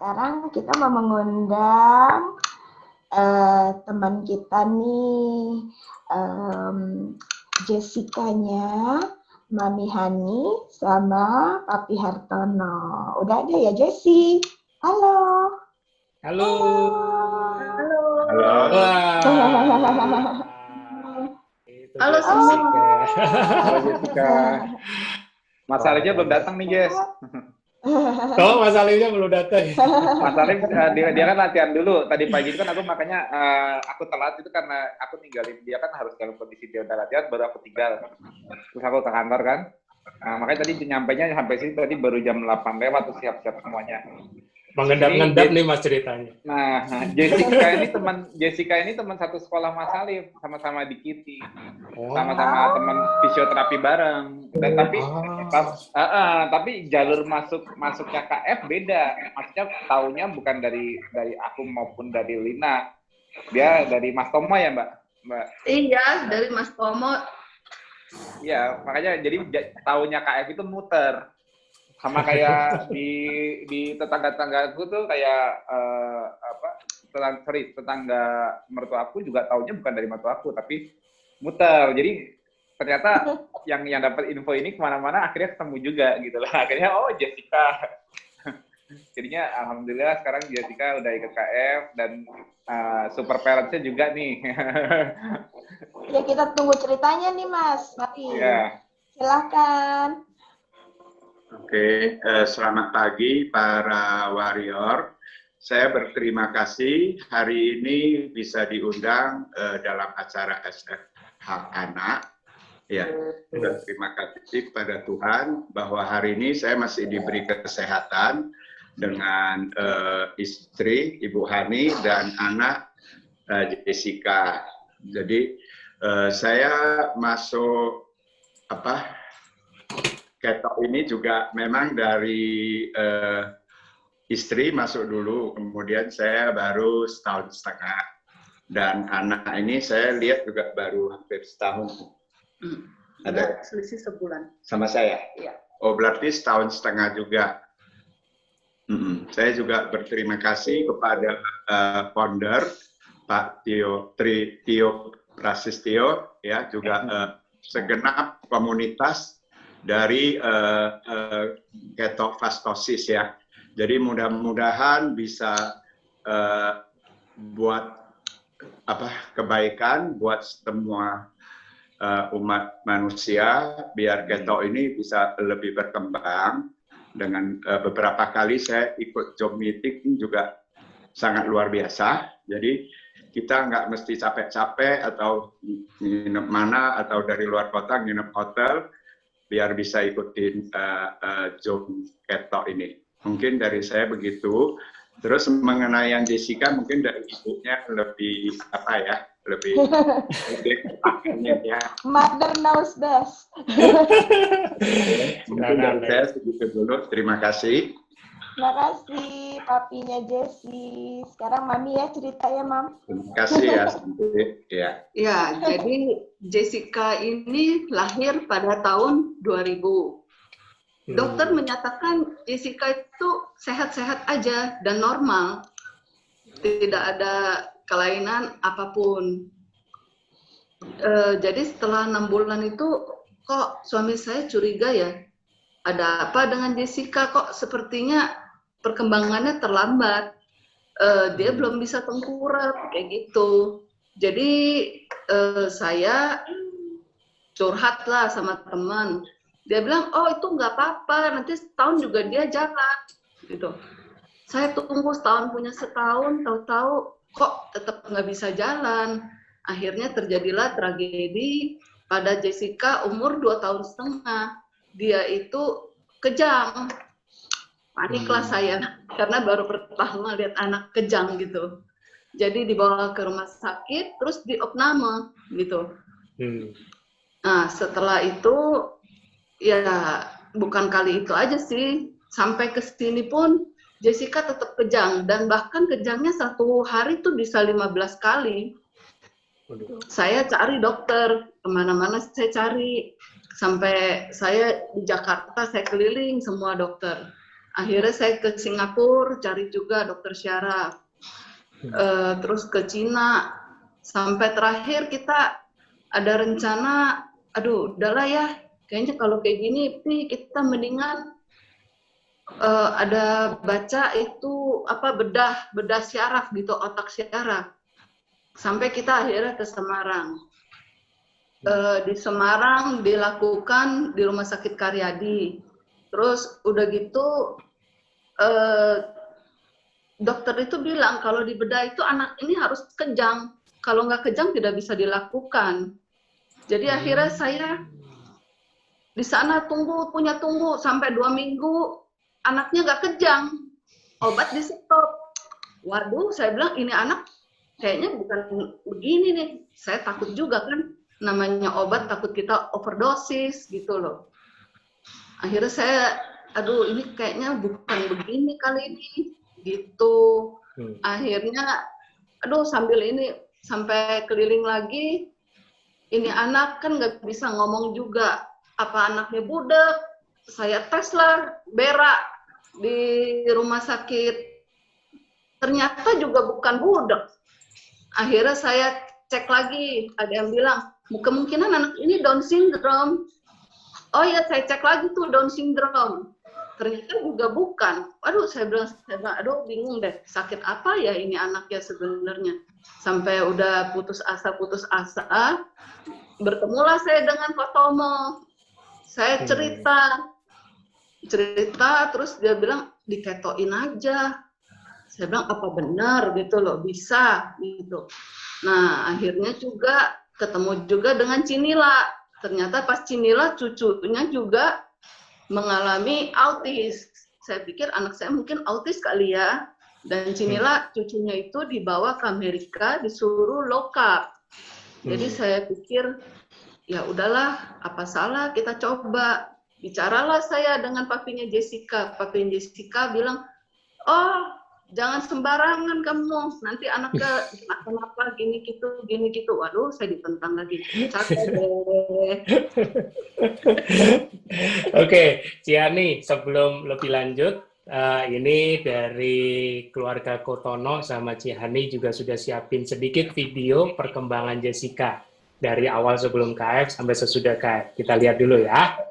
sekarang kita mau mengundang teman kita nih, Jessica-nya, Mami Hani, sama Papi Hartono. Udah ada ya, Jessi? Halo. Halo. Halo. Halo. Halo semua. Halo Jessica. Mas Alifnya belum datang nih, Jess. Oh, Mas Alifnya belum datang. Mas Alif dia kan latihan dulu. Tadi pagi itu kan aku makanya aku telat itu karena aku ninggalin dia kan harus dalam kondisi dia udah latihan baru aku tinggal. Terus aku ke kantor kan. Makanya tadi nyampainya sampai sini tadi baru jam 8 lewat terus siap-siap semuanya. Mengendap-ngendap nih Mas ceritanya. Nah, Jessica ini teman satu sekolah Mas Alif, sama-sama di KITI. Sama-sama teman fisioterapi bareng. Dan tapi jalur masuknya KF beda. Maksudnya taunya bukan dari aku maupun dari Lina. Dia dari Mas Tomo ya, Mbak? Iya, dari Mas Tomo. Iya, makanya jadi taunya KF itu muter. Sama kayak di tetangga-tetanggaku tuh kayak tetangga mertua aku juga taunya bukan dari mertua aku tapi muter. Jadi ternyata yang dapat info ini kemana-mana akhirnya ketemu juga gitu lah. Akhirnya oh Jessica. Jadinya alhamdulillah sekarang Jessica udah ikut KF dan super parents-nya juga nih. Ya kita tunggu ceritanya nih Mas. Mari. Ya. Silahkan. Oke, selamat pagi para warrior. Saya berterima kasih hari ini bisa diundang dalam acara SF Hak Anak. Ya, berterima kasih kepada Tuhan bahwa hari ini saya masih diberi kesehatan dengan istri Ibu Hani dan anak Jessica. Jadi saya masuk ketok ini juga memang dari istri masuk dulu, kemudian saya baru setahun setengah. Dan anak ini saya lihat juga baru hampir setahun. Ada selisih sebulan. Sama saya? Iya. Oh, berarti setahun setengah juga. Saya juga berterima kasih kepada founder Pak Tio Prasistio, ya juga segenap komunitas dari ketofastosis ya. Jadi mudah-mudahan bisa buat kebaikan buat semua umat manusia biar keto ini bisa lebih berkembang. Dengan beberapa kali saya ikut job meeting juga sangat luar biasa. Jadi kita nggak mesti capek-capek atau nginep mana atau dari luar kota nginep hotel biar bisa ikutin Zoom keto ini. Mungkin dari saya begitu. Terus mengenai yang Jessica mungkin dari ibunya lebih lebih ya. Mother knows best. Mungkin dari saya segitu dulu. Terima kasih. Terima kasih papinya Jessi. Sekarang Mami ya cerita ya, Mam. Terima kasih ya. Ya, jadi Jessica ini lahir pada tahun 2000. Dokter menyatakan Jessica itu sehat-sehat aja dan normal. Tidak ada kelainan apapun. Jadi setelah 6 bulan itu kok suami saya curiga ya. Ada apa dengan Jessica kok sepertinya perkembangannya terlambat. Dia belum bisa tengkurap kayak gitu. Jadi saya curhat lah sama teman. Dia bilang, oh itu nggak apa-apa, nanti setahun juga dia jalan. Gitu. Saya tunggu setahun punya setahun, tahu-tahu kok tetap nggak bisa jalan. Akhirnya terjadilah tragedi pada Jessica umur 2 tahun setengah. Dia itu kejang. Paniklah saya, karena baru pertama lihat anak kejang gitu. Jadi dibawa ke rumah sakit, terus diopname gitu. Nah setelah itu, ya bukan kali itu aja sih. Sampai ke sini pun Jessica tetap kejang. Dan bahkan kejangnya 1 hari tuh bisa 15 kali. Saya cari dokter, kemana-mana saya cari. Sampai saya di Jakarta, saya keliling semua dokter. Akhirnya saya ke Singapura cari juga dokter syaraf. Terus ke Cina, sampai terakhir kita ada rencana, aduh udahlah ya, kayaknya kalau kayak gini nih kita mendingan ada baca itu apa bedah syaraf gitu, otak syaraf. Sampai kita akhirnya ke Semarang. Di Semarang dilakukan di Rumah Sakit Karyadi. Terus udah gitu dokter itu bilang kalau di bedah itu anak ini harus kejang. Kalau nggak kejang tidak bisa dilakukan. Jadi akhirnya saya di sana tunggu sampai 2 minggu, anaknya nggak kejang. Obat di stop. Waduh, saya bilang ini anak kayaknya bukan begini nih. Saya takut juga kan, namanya obat takut kita overdosis gitu loh. Akhirnya saya, aduh ini kayaknya bukan begini kali ini, gitu. Akhirnya, aduh sampai keliling lagi, ini anak kan nggak bisa ngomong juga, apa anaknya budek, saya tes lah, berak di rumah sakit, ternyata juga bukan budek. Akhirnya saya cek lagi, ada yang bilang, kemungkinan anak ini Down syndrome. Oh ya, saya cek lagi tuh Down syndrome. Ternyata juga bukan. Aduh, saya bilang, aduh bingung deh, sakit apa ya ini anaknya sebenarnya. Sampai udah putus asa, bertemulah saya dengan Pak Tomo. Saya cerita, terus dia bilang, diketoin aja. Saya bilang, apa benar gitu loh, bisa gitu. Nah, akhirnya juga ketemu juga dengan Cinila. Ternyata pas Cinila cucunya juga mengalami autis. Saya pikir anak saya mungkin autis kali ya. Dan Cinila cucunya itu dibawa ke Amerika, disuruh lock up. Jadi saya pikir, ya udahlah, apa salah kita coba. Bicaralah saya dengan papinya Jessica. Papinya Jessica bilang, oh jangan sembarangan kamu, nanti anaknya kenapa gini gitu. Waduh, saya ditentang lagi. Capek deh. Oke, Ciani, sebelum lebih lanjut, ini dari keluarga Kotono sama Cihani juga sudah siapin sedikit video perkembangan Jessica dari awal sebelum KF sampai sesudah KF. Kita lihat dulu ya.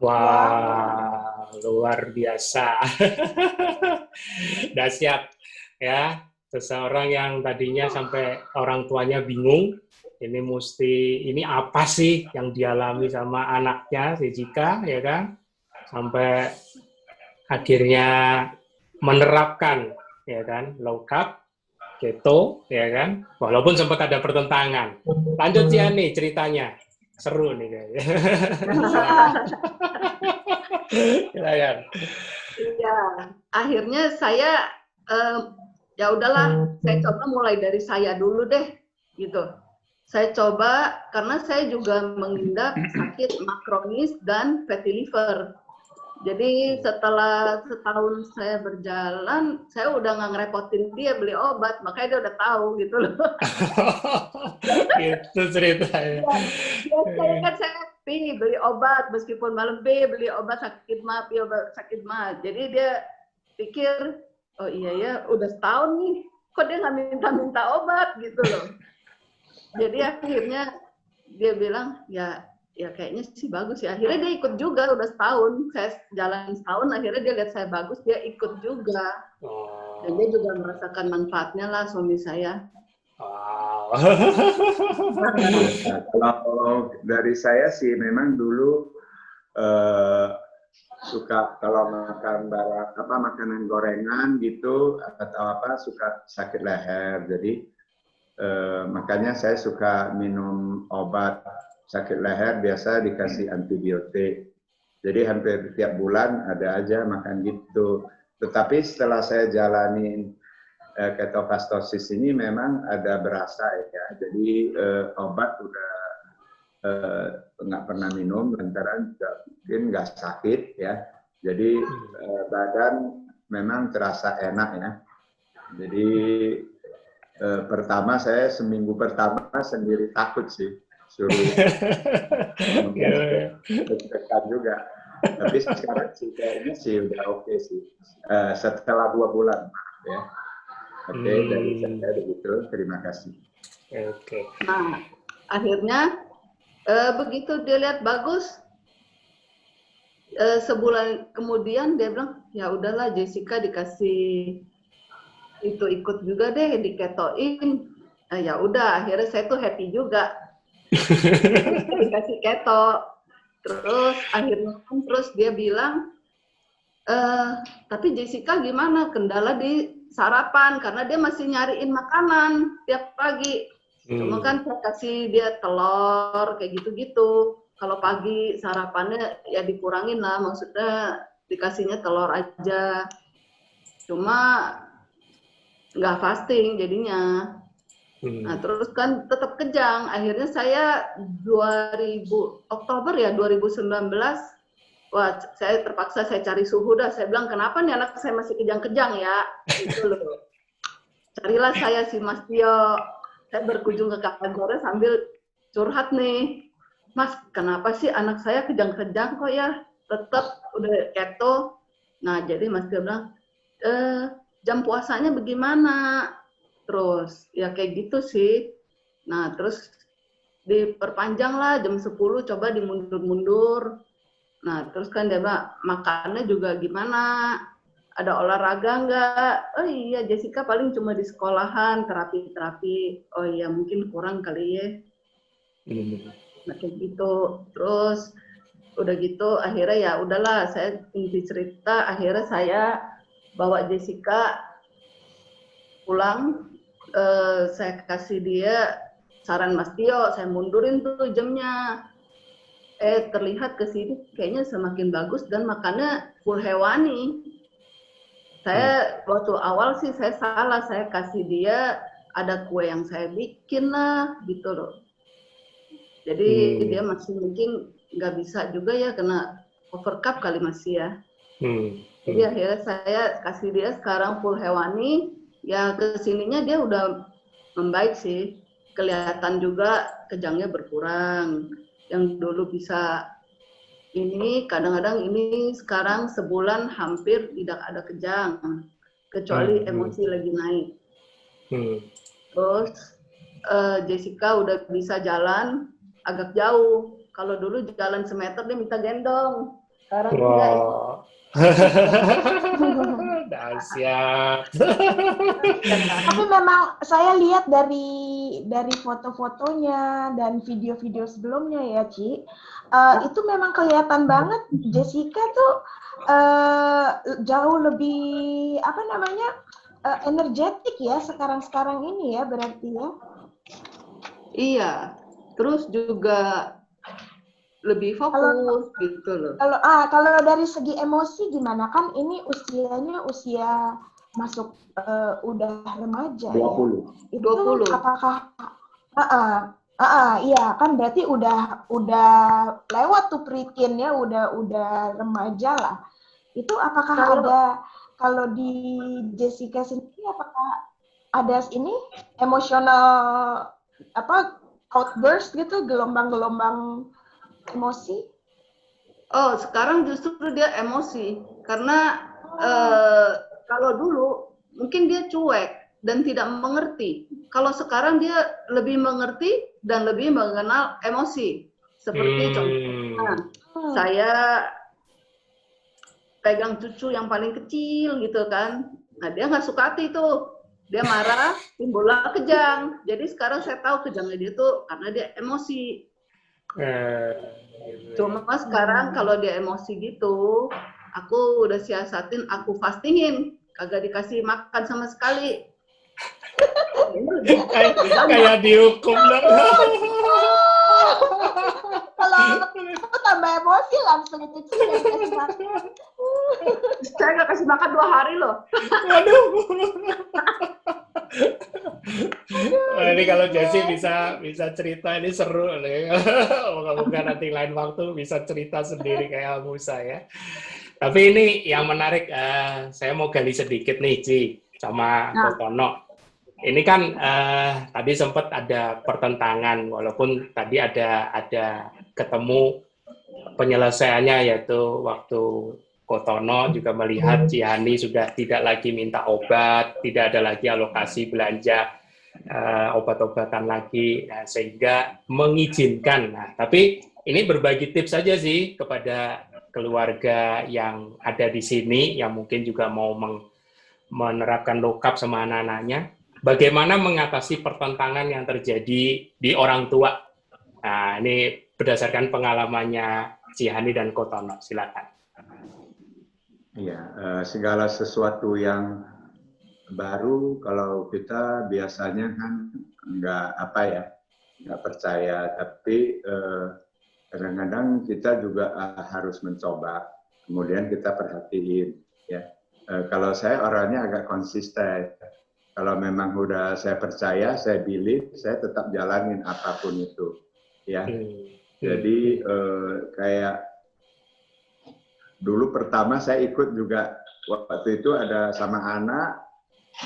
Wah, luar biasa. Dahsyat ya. Seseorang yang tadinya sampai orang tuanya bingung, ini apa sih yang dialami sama anaknya, si Jika, ya kan? Sampai akhirnya menerapkan, ya kan, low carb, keto, ya kan? Walaupun sempat ada pertentangan. Lanjut ya nih ceritanya. Seru nih kayaknya. Iya, akhirnya saya ya udahlah, saya coba mulai dari saya dulu deh, gitu. Saya coba karena saya juga mengidap sakit makronis dan fatty liver. Jadi setelah setahun saya berjalan, saya udah nggak ngerepotin dia beli obat, makanya dia udah tahu gitu loh. Itu ceritanya. Biasanya kan Pi beli obat, meskipun malam Pi beli obat sakit mah, Pi obat sakit mah. Jadi dia pikir, oh iya ya udah setahun nih, kok dia nggak minta-minta obat gitu loh. Jadi akhirnya dia bilang, ya kayaknya sih bagus ya. Akhirnya dia ikut juga, udah setahun. Saya jalan setahun, akhirnya dia lihat saya bagus, dia ikut juga. Dan dia juga merasakan manfaatnya lah suami saya. Wow. Kalau dari saya sih memang dulu suka kalau makan makanan gorengan gitu atau apa suka sakit leher. Jadi makanya saya suka minum obat sakit leher, biasa dikasih antibiotik. Jadi hampir tiap bulan ada aja makan gitu. Tetapi setelah saya jalanin ketofastosis ini memang ada berasa ya. Jadi obat udah nggak pernah minum lantaran mungkin nggak sakit ya. Jadi badan memang terasa enak ya. Jadi pertama saya seminggu pertama sendiri takut sih, suruh deg-degan juga. Tapi sekarang sih kayaknya sih udah oke sih. Setelah 2 bulan ya. Oke, dari saya begitu. Terima kasih. Oke. Nah, akhirnya begitu dia lihat bagus, sebulan kemudian dia bilang, ya udahlah Jessica dikasih itu ikut juga deh diketoin. Nah, ya udah akhirnya saya tuh happy juga dikasih keto. Terus akhirnya terus dia bilang, tapi Jessica gimana kendala di sarapan karena dia masih nyariin makanan tiap pagi. Cuma kan saya kasih dia telur kayak gitu-gitu. Kalau pagi sarapannya ya dikurangin lah, maksudnya dikasihnya telur aja. Cuma nggak fasting jadinya. Nah terus kan tetap kejang. Akhirnya saya Oktober 2019, wah saya terpaksa saya cari suhu dah. Saya bilang kenapa nih anak saya masih kejang-kejang ya? Gitu loh. Carilah saya si Mas Tio. Saya berkunjung ke kakak Gore sambil curhat nih. Mas, kenapa sih anak saya kejang-kejang kok ya? Tetap udah keto. Nah jadi Mas Tio bilang, jam puasanya bagaimana? Terus ya kayak gitu sih. Nah terus diperpanjang lah jam 10 coba dimundur-mundur. Nah terus kan dia bilang makannya juga gimana? Ada olahraga nggak? Oh iya Jessica paling cuma di sekolahan terapi-terapi. Oh iya mungkin kurang kali ya. Nah kayak gitu. Terus udah gitu akhirnya ya udahlah saya inti cerita akhirnya saya bawa Jessica pulang, saya kasih dia saran Mas Tio, saya mundurin tuh jamnya. Terlihat ke sini kayaknya semakin bagus dan makannya full hewani. Saya waktu awal sih saya salah, saya kasih dia ada kue yang saya bikin lah gitu loh. Jadi dia masih mungkin nggak bisa juga ya kena overcup kali masih ya. Jadi akhirnya saya kasih dia sekarang full hewani. Ya kesininya dia udah membaik sih, kelihatan juga kejangnya berkurang. Yang dulu bisa ini, kadang-kadang ini sekarang sebulan hampir tidak ada kejang, kecuali emosi lagi naik. Terus Jessica udah bisa jalan agak jauh. Kalau dulu jalan semeter dia minta gendong, sekarang enggak ya. Dahsyat. Tapi memang saya lihat dari foto-fotonya dan video-video sebelumnya ya, Ci, itu memang kelihatan banget Jessica tuh jauh lebih energetik ya sekarang ini ya berarti ya. Iya, terus juga lebih fokus gitu loh. Kalau dari segi emosi gimana, kan ini usianya usia masuk udah remaja 20. Ya. Itu 20. Apakah iya kan berarti udah lewat tuh preteen-nya, udah remaja lah. Itu apakah ada kalau di Jessica sendiri apakah ada ini emosional outburst gitu, gelombang-gelombang emosi? Oh, sekarang justru dia emosi. Karena kalau dulu mungkin dia cuek dan tidak mengerti. Kalau sekarang dia lebih mengerti dan lebih mengenal emosi. Seperti contohnya, saya pegang cucu yang paling kecil gitu kan. Nah, dia nggak suka hati tuh. Dia marah, timbullah kejang. Jadi sekarang saya tahu kejangnya dia tuh karena dia emosi. Cuma sekarang kalau dia emosi gitu, aku udah siasatin, aku fastingin. Kagak dikasih makan sama sekali. Kayak dihukum dong. Kalau aku tambah emosi langsung itu dikasih makan. Saya nggak kasih makan 2 hari loh. Waduh. Wah, ini kalau Jessi bisa cerita ini seru nih. Moga-moga nanti lain waktu bisa cerita sendiri kayak Musa ya. Tapi ini yang menarik, saya mau gali sedikit nih, Ci, sama Kotono. Ini kan tadi sempat ada pertentangan, walaupun tadi ada ketemu penyelesaiannya, yaitu waktu Kotono juga melihat Cihani sudah tidak lagi minta obat, tidak ada lagi alokasi belanja obat-obatan lagi, nah, sehingga mengizinkan. Nah, tapi ini berbagi tips saja sih kepada keluarga yang ada di sini, yang mungkin juga mau menerapkan low carb sama anak-anaknya. Bagaimana mengatasi pertentangan yang terjadi di orang tua? Nah, ini berdasarkan pengalamannya Cihani dan Kotono. Silakan. Iya, segala sesuatu yang baru kalau kita biasanya kan nggak percaya, tapi kadang-kadang kita juga harus mencoba, kemudian kita perhatiin ya. Kalau saya orangnya agak konsisten. Kalau memang udah saya percaya, saya believe, saya tetap jalanin apapun itu, ya. Jadi kayak dulu pertama saya ikut juga waktu itu ada sama anak,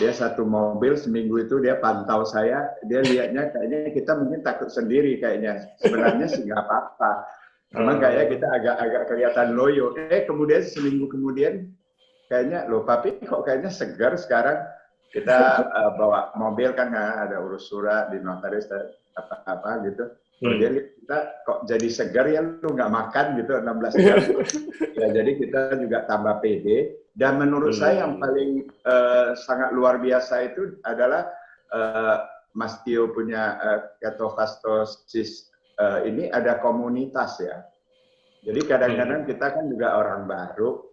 dia satu mobil seminggu itu dia pantau saya, dia lihatnya kayaknya kita mungkin takut sendiri kayaknya, sebenarnya sih nggak apa-apa, cuma kayaknya kita agak kelihatan loyo. Kemudian seminggu kemudian kayaknya loh papi kok kayaknya segar sekarang. Kita bawa mobil kan ada urus surat di notaris apa gitu. Kemudian kita kok jadi segar ya lu nggak makan gitu 16 jam. Ya jadi kita juga tambah pede. Dan menurut saya yang paling sangat luar biasa itu adalah Mas Tio punya ketofastosis ini ada komunitas ya. Jadi kadang-kadang kita kan juga orang baru.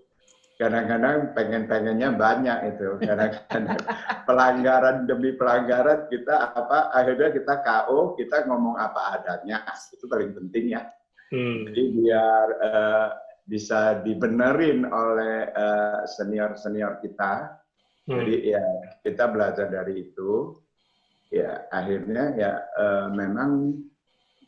Kadang-kadang pengen-pengennya banyak itu, kadang-kadang pelanggaran demi pelanggaran kita akhirnya kita KO, kita ngomong apa adanya, itu paling penting ya. Jadi biar bisa dibenerin oleh senior-senior kita, jadi ya kita belajar dari itu, ya akhirnya ya memang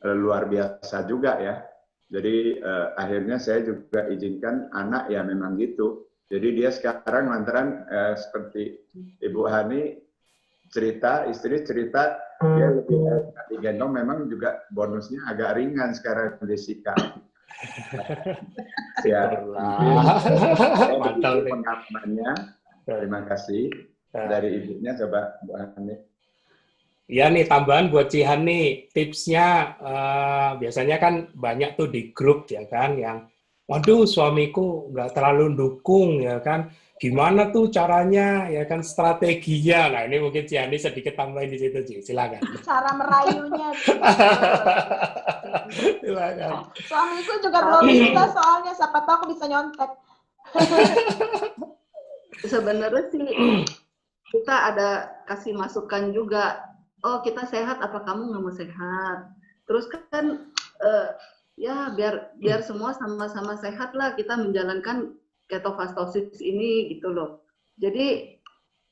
luar biasa juga ya. Jadi akhirnya saya juga izinkan anak ya memang gitu. Jadi dia sekarang lantaran seperti Ibu Hani cerita, istri cerita, dia lebih digendong memang juga bonusnya agak ringan sekarang Jessica. Ya, mantap pengalamannya. Terima kasih dari ibunya, coba Bu Hani. Ya nih tambahan buat Cihan nih, tipsnya biasanya kan banyak tuh di grup ya kan, yang waduh suamiku nggak terlalu dukung ya kan, gimana tuh caranya ya kan, strateginya. Nah ini mungkin Cihan sedikit tambahin di situ, Ci. Silakan. Cara merayunya. Silakan. Suamiku juga belum bisa soalnya, siapa tahu aku bisa nyontek. Sebenarnya sih kita ada kasih masukan juga. Oh kita sehat, apa kamu nggak mau sehat? Terus kan ya biar semua sama-sama sehat lah kita menjalankan ketofastosis ini gitu loh. Jadi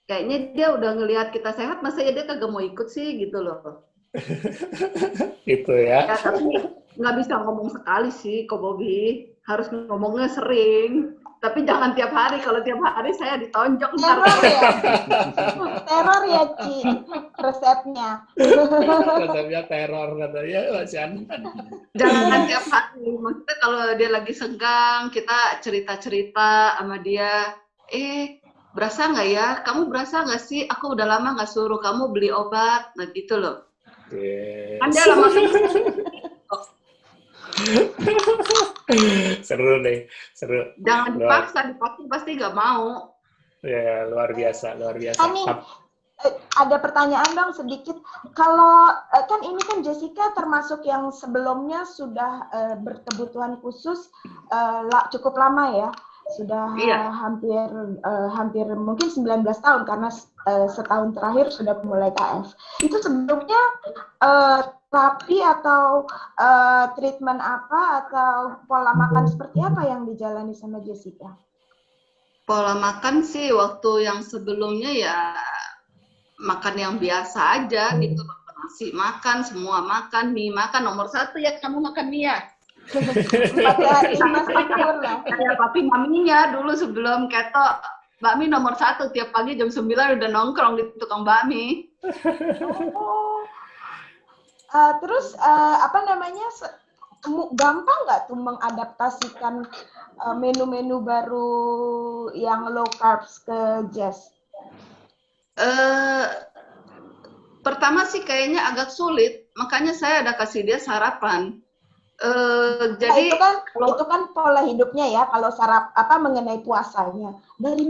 kayaknya dia udah ngelihat kita sehat, masa ya dia kagak mau ikut sih gitu loh. Itu ya. Ya tapi nggak bisa ngomong sekali sih, Ko Bobby. harus ngomongnya sering. Tapi jangan tiap hari. Kalau tiap hari saya ditonjok. Teror ya? Teror ya, Ci, resepnya. Resepnya teror katanya Mas Yan. Jangan tiap hari. Maksudnya kalau dia lagi senggang, kita cerita-cerita sama dia. Berasa nggak ya? Kamu berasa nggak sih? Aku udah lama nggak suruh kamu beli obat. Nah gitu loh. Yes. Kan dia lama Seru deh, seru. jangan dipaksa pasti nggak mau. Ya, luar biasa, luar biasa. Ani, ada pertanyaan dong sedikit. Kalau kan ini kan Jessica termasuk yang sebelumnya sudah berkebutuhan khusus cukup lama ya. Sudah Iya. hampir mungkin 19 tahun karena setahun terakhir sudah mulai KF. Itu sebelumnya terapi atau treatment apa atau pola makan seperti apa yang dijalani sama Jessica? Pola makan sih waktu yang sebelumnya ya makan yang biasa aja gitu. Nasi makan, semua makan, mie makan. Nomor 1 ya kamu makan mie ya. Kayak papi maminya dulu sebelum keto, bakmi nomor 1 tiap pagi jam 9 udah nongkrong di tukang bakmi. Terus apa namanya gampang nggak tuh mengadaptasikan menu-menu baru yang low carbs ke Jess? Pertama sih kayaknya agak sulit, makanya saya ada kasih dia sarapan. Jadi itu kan pola hidupnya ya. Kalau mengenai puasanya dari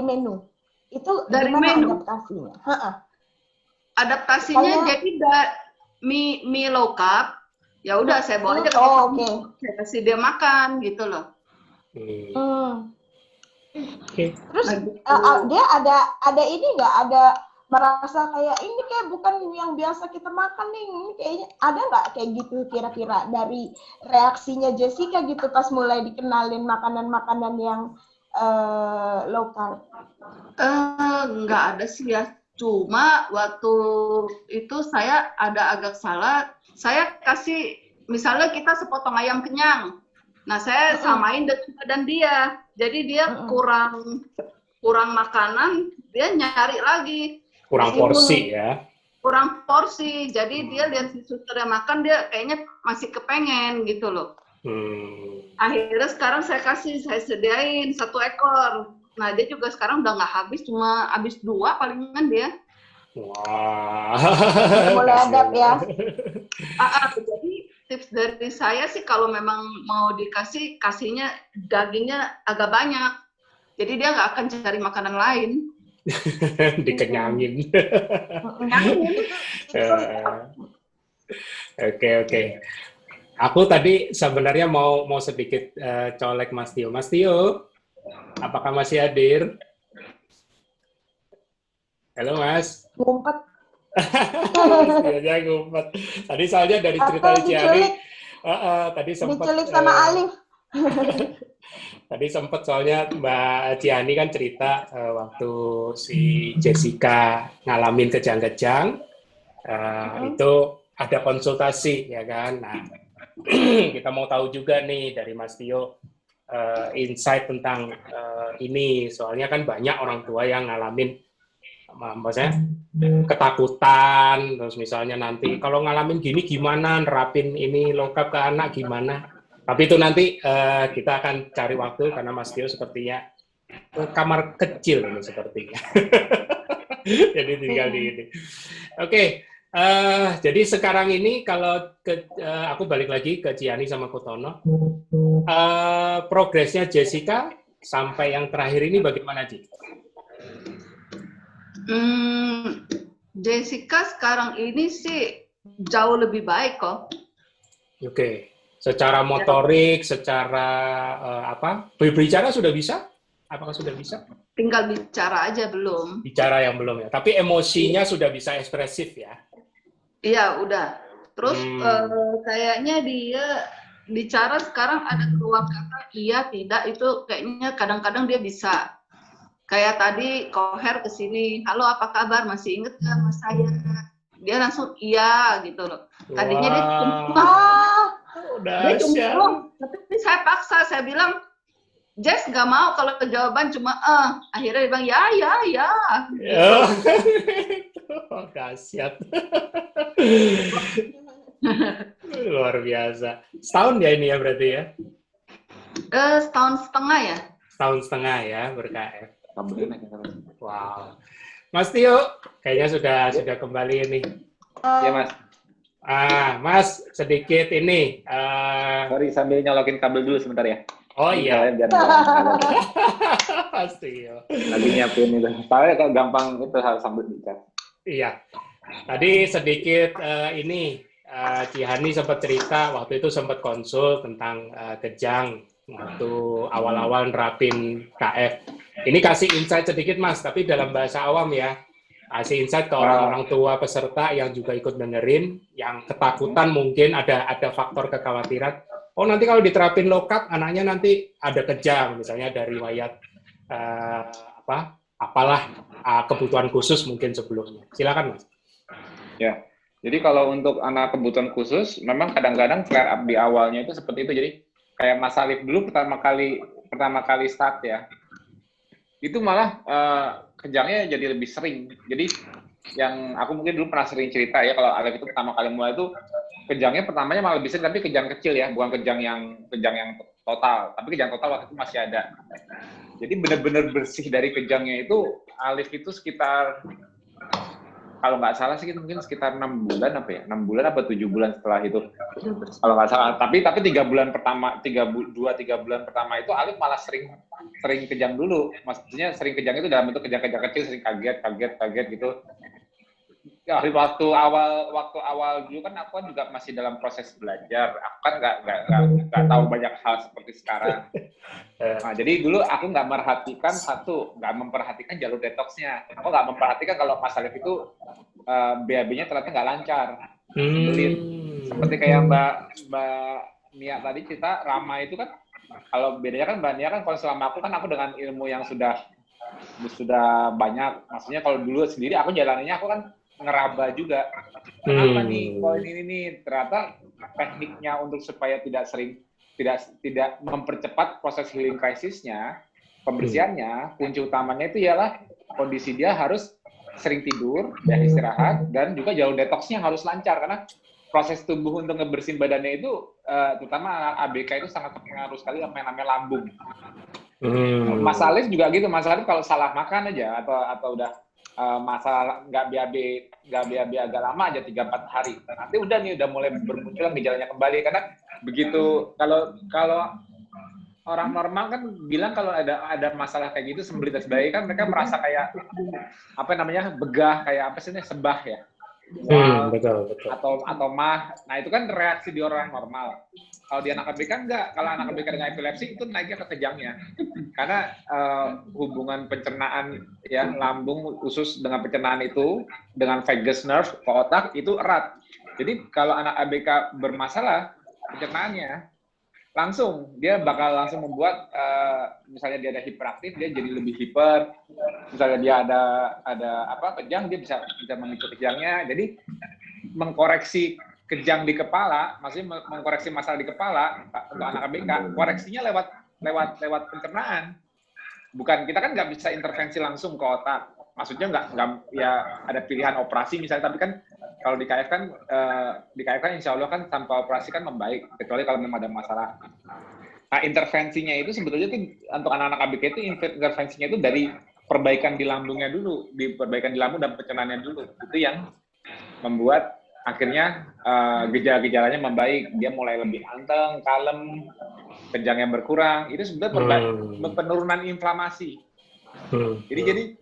menu itu dari gimana menu adaptasinya? Adaptasinya jadi mie low carb. Ya udah saya bawa aja saya kasih dia makan gitu loh. Terus dia ada ini nggak, ada merasa kayak ini kayak bukan yang biasa kita makan nih, ini kayaknya ada nggak kayak gitu kira-kira dari reaksinya Jessica gitu pas mulai dikenalin makanan-makanan yang low carb? Nggak ada sih ya, cuma waktu itu saya ada agak salah, saya kasih misalnya kita sepotong ayam kenyang, nah saya samain dengan badan dia, jadi dia kurang makanan, dia nyari lagi. Kurang porsi ya. Kurang porsi, jadi dia lihat si susternya makan, dia kayaknya masih kepengen gitu loh. Akhirnya sekarang saya sediain 1 ekor. Nah dia juga sekarang udah nggak habis, cuma habis 2 palingan dia. Wah. Mulai adab ya. Jadi tips dari saya sih kalau memang mau kasihnya dagingnya agak banyak. Jadi dia nggak akan cari makanan lain. Dikenyangin. Oke. Aku tadi sebenarnya mau sedikit colek Mas Tio. Mas Tio, apakah masih hadir? Halo Mas. Ngumpet. Dia ngumpet. Tadi soalnya dari cerita Ciani. Tadi sempat diculik sama Alif. Tadi sempat soalnya Mbak Ciani kan cerita waktu si Jessica ngalamin kejang-kejang, itu ada konsultasi ya kan. Nah, kita mau tahu juga nih dari Mas Tio insight tentang ini, soalnya kan banyak orang tua yang ngalamin maksudnya ketakutan, terus misalnya nanti kalau ngalamin gini gimana nerapin ini low carb ke anak gimana. Tapi itu nanti kita akan cari waktu karena Mas Tio sepertinya ke kamar kecil ini sepertinya. Jadi tinggal di ini. Oke, jadi sekarang ini kalau aku balik lagi ke Ciani sama Kutono, progresnya Jessica sampai yang terakhir ini bagaimana, Ci? Jessica sekarang ini sih jauh lebih baik kok. Oke. Secara motorik, secara berbicara sudah bisa? Apakah sudah bisa? Tinggal bicara aja belum. Bicara yang belum ya. Tapi emosinya sudah bisa ekspresif ya? Iya, udah. Terus kayaknya dia bicara sekarang ada keluar kata iya, tidak, itu kayaknya kadang-kadang dia bisa. Kayak tadi Koher kesini, halo apa kabar, masih inget nggak sama saya? Dia langsung iya gitu loh. Tadinya dia Dia cuma dahsyat. tapi saya paksa, saya bilang, Jess nggak mau kalau jawaban cuma akhirnya dia bilang ya. Oh, dahsyat. Luar biasa. Setahun ya ini ya berarti ya? Setahun setengah ya. Setahun setengah ya ber-KF. Kabelnya naik terus. Wow. Mas Tio, kayaknya sudah kembali ini. Iya, Mas. Mas, sedikit ini. Sorry, sambil nyolokin kabel dulu sebentar ya. Oh iya. Kalian biar Mas Tio. lagi nyiapin itu. Soalnya kalau gampang itu harus sambil bicara. Iya. Tadi sedikit Cihani sempat cerita waktu itu sempat konsul tentang kejang waktu awal-awal nerapin KF. Ini kasih insight sedikit Mas, tapi dalam bahasa awam ya. Kasih insight ke orang-orang tua peserta yang juga ikut dengerin, yang ketakutan mungkin ada faktor kekhawatiran. Oh nanti kalau diterapin low-cut, anaknya nanti ada kejang, misalnya dari riwayat kebutuhan khusus mungkin sebelumnya. Silakan Mas. Ya, jadi kalau untuk anak kebutuhan khusus, memang kadang-kadang flare up di awalnya itu seperti itu. Jadi kayak Mas Alif dulu pertama kali start ya, itu malah kejangnya jadi lebih sering. Jadi yang aku mungkin dulu pernah sering cerita ya, kalau Alif itu pertama kali mulai itu kejangnya pertamanya malah lebih sering, tapi kejang kecil ya, bukan kejang yang total, tapi kejang total waktu itu masih ada. Jadi benar-benar bersih dari kejangnya itu Alif itu sekitar, kalau nggak salah sih mungkin sekitar 6 bulan apa 7 bulan setelah itu, kalau nggak salah. Tapi 3 bulan pertama, 3 bulan pertama itu Alif malah sering kejang dulu. Maksudnya sering kejang itu dalam bentuk kejang-kejang kecil, sering kaget gitu. Ya, waktu awal dulu kan aku kan juga masih dalam proses belajar. Aku kan nggak tahu banyak hal seperti sekarang. Nah, jadi dulu aku nggak memperhatikan jalur detoksnya. Aku nggak memperhatikan kalau Mas Alif itu BAB-nya ternyata nggak lancar. Seperti kayak Mbak Nia tadi cerita, Rama itu kan, kalau bedanya kan Mbak Nia kan kalau selama aku dengan ilmu yang sudah banyak. Maksudnya kalau dulu sendiri aku jalaninnya aku kan ngeraba juga. Kenapa nih poin ini nih, ternyata tekniknya untuk supaya tidak mempercepat proses healing krisisnya, pembersihannya, kunci utamanya itu ialah kondisi dia harus sering tidur, dan istirahat, dan juga jalur detoksnya harus lancar, karena proses tubuh untuk ngebersihin badannya itu, terutama ABK itu sangat terpengaruh sekali sama yang namanya lambung. Mas Alif juga gitu, Mas Alif kalau salah makan aja atau udah masalah nggak BAB agak lama aja 3-4 hari, nanti udah mulai bermunculan gejalanya kembali. Karena begitu, kalau orang normal kan bilang kalau ada masalah kayak gitu, sembelit dan sebagainya, kan mereka merasa kayak begah, kayak sebah ya, betul. atau mah. Nah itu kan reaksi di orang normal. Kalau di anak ABK enggak. Kalau anak ABK dengan epilepsi itu naiknya ke kejangnya, karena hubungan pencernaan ya, lambung usus dengan pencernaan itu dengan vagus nerve ke otak itu erat. Jadi kalau anak ABK bermasalah pencernaannya, dia bakal langsung membuat misalnya dia ada hiperaktif, dia jadi lebih hiper. Misalnya dia ada kejang, dia bisa memicu kejangnya. Jadi mengkoreksi kejang di kepala, maksudnya mengkoreksi masalah di kepala untuk anak ABK, koreksinya lewat pencernaan. Bukan, kita kan nggak bisa intervensi langsung ke otak. Maksudnya nggak ya ada pilihan operasi misalnya, tapi kan kalau di KF kan insya Allah kan tanpa operasi kan membaik, kecuali kalau memang ada masalah. Nah intervensinya itu sebetulnya tuh untuk anak-anak ABK itu intervensinya itu dari perbaikan di lambungnya dulu, perbaikan di lambung dan pencernaannya dulu. Itu yang membuat akhirnya gejala-gejalanya membaik, dia mulai lebih anteng, kalem, kejangnya berkurang. Itu sebenarnya penurunan inflamasi. Jadi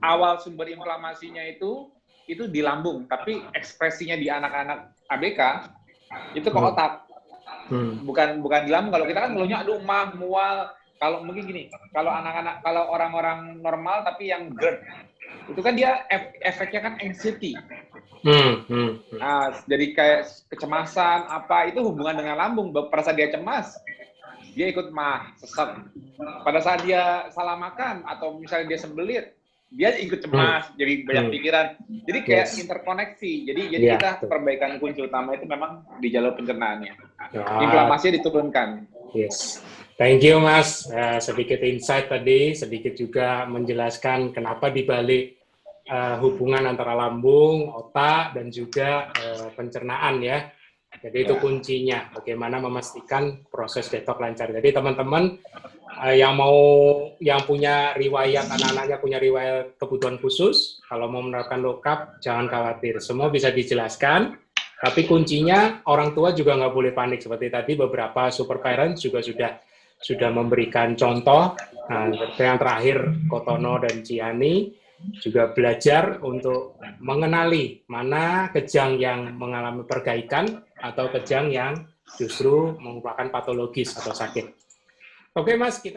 awal sumber inflamasinya itu di lambung, tapi ekspresinya di anak-anak ABK itu ke otak, bukan di lambung. Kalau kita kan ngeluhnya aduh mah, mual. Kalau mungkin gini, kalau orang-orang normal tapi yang GERD itu kan dia efeknya kan anxiety. Nah, jadi kayak kecemasan itu hubungan dengan lambung. Pada saat dia cemas, dia ikut mah, sesak. Pada saat dia salah makan atau misalnya dia sembelit, dia ikut cemas, jadi banyak pikiran. Jadi kayak interkoneksi. Jadi kita perbaikan kunci utama itu memang di jalur pencernaannya. Inflamasi diturunkan. Yes. Thank you, Mas. Sedikit insight tadi, sedikit juga menjelaskan kenapa dibalik hubungan antara lambung, otak, dan juga pencernaan ya. Jadi itu kuncinya, bagaimana memastikan proses detox lancar. Jadi teman-teman yang punya riwayat, anak-anaknya punya riwayat kebutuhan khusus, kalau mau menerapkan low carb, jangan khawatir. Semua bisa dijelaskan, tapi kuncinya orang tua juga nggak boleh panik. Seperti tadi beberapa super parents juga sudah memberikan contoh. Nah, yang terakhir Kotono dan Ciani juga belajar untuk mengenali mana kejang yang mengalami perbaikan atau kejang yang justru merupakan patologis atau sakit. Oke, Mas, kita